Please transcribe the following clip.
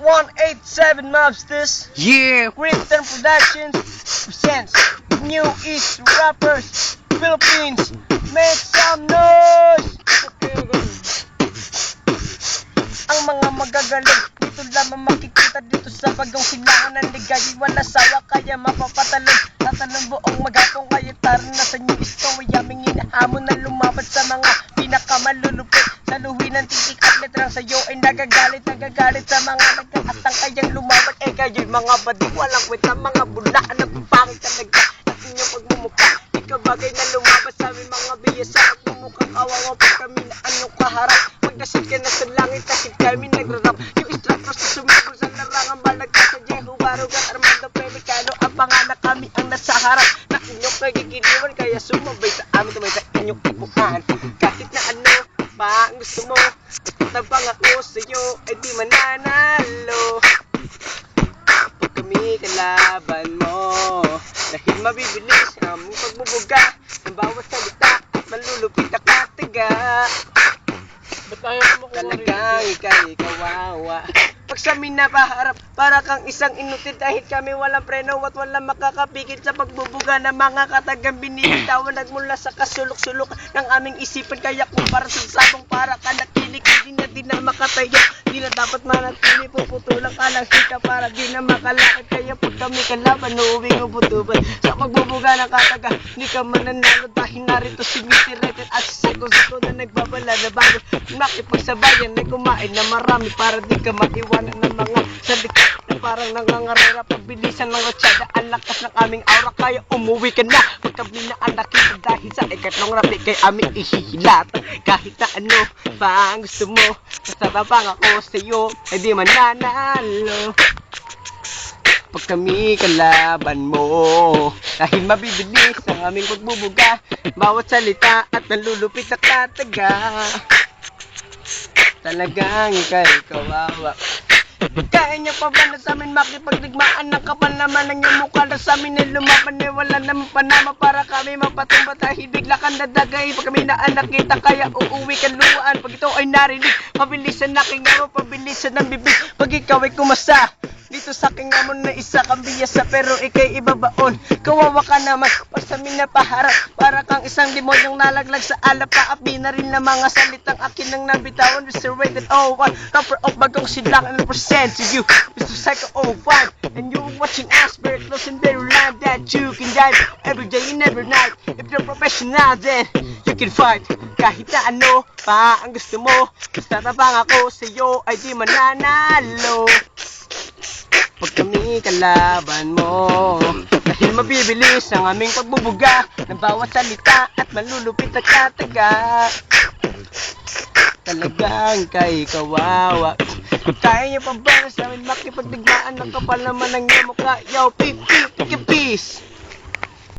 187 Mobsters. Yeah! Crimson Productions presents New East Rappers Philippines. Make some noise! Ang mga magagaling dito lamang makikita dito sa bagong hilangan ng ligay. Wala sawa kaya mapapatalon. Tatalon buong magapong kayo tara na sa New East. Aming hinahamon na lumapad sa mga pinakamalulupit. Saluhin ng titik at letrang sa'yo ay nagagalit sa mga nag-aatang kayang lumapad. Eh kayo'y mga badi, walang kwenta, mga bulaan na pangit talaga at inyong pagmumukha. Ikaw bagay na lumapad sa aming mga biyasa at mumukhang kawawa pag kami na anyong kaharap. Magdasal ka na sa langit kasi kami nagrarap. Yung instructors na sumibol sa larangan balag ka sa Jehu Barugan, Armando Pemicano. Ang panganak kami ang nasa harap na inyong nagigiliwan, kaya sumabay sa amin tumay sa inyong ipuan. Kahit na ano pa ang gusto mo, tabang ako sa'yo ay di mananalo. Pag kami kalaban mo, dahil mabibilis ang aming pagbubuga ng bawat salita at malulupit na kataga. Talagang ika'y kawawa. Pag sa amin napaharap, para kang isang inutil dahil kami walang preno at walang makakapigil sa pagbubuga ng mga katagang binibitawan nagmula sa kasulok-sulok ng aming isipan. Kaya kung para sa sabong para ka nakilig, di na makatayo, di na dapat manatili, puputulang ka lang hika para di na makalakad. Kaya pag kami kalaban, uuwing ubutuban sa pagbubuga ng kataga, di ka mananalo dahil narito si Mr. Rated at si Seko na nagbabala na bago makipagsabayan ay kumain na marami para di ka maiwanan ng mga salita na parang nangangarera. Pagbilisan ng ratsada, ang lakas ng aming aura, kaya umuwi ka na pag kami na ang nakita dahil sa ikatlong rapi kay aming ihihilatan. Kahit na ano pa ang gusto mo, masarapang ako sa'yo ay di mananalo. Pag kami kalaban mo, dahil mabibilis ang aming pagbubuga, bawat salita at nalulupit na kataga. Talagang ika'y kawawa. Kaya niya pa ba na sa amin makipagdigmaan ng kapal naman ng iyong mukha na sa amin ay lumaban eh wala naman panama para kami mapatumba dahil bigla kang dadagay pag kami na nakita kaya uuwi ka luwaan. Pag ito ay narinig, pabilisan na aking amo, pabilisan ng bibig pag ikaw ay kumasa. Dito sa aking amon na isa kang biyasa pero ikay ibabaon. Kawawa ka naman pag sa amin napaharap, para kang isang demonyong nalaglag sa alap. Paapi na rin na mga salitang akin nang nabitawan. Mr. Rated 01, rapper of bagong sidlak and present to you Mr. Psycho 05, and you're watching us very close and very live that you can dive every day and every night. If you're professional then you can fight. Kahit na ano pa ang gusto mo, basta tabang ako sa'yo ay di mananalo. Pag kami kalaban mo, dahil mabibilis ang aming pagbubuga ng bawat salita at malulupit na kataga. Talagang kay kawawa. Kaya niyo pa ba na sa amin makipagdigmaan ng kapal naman ng iyong mukha? Yo, peace.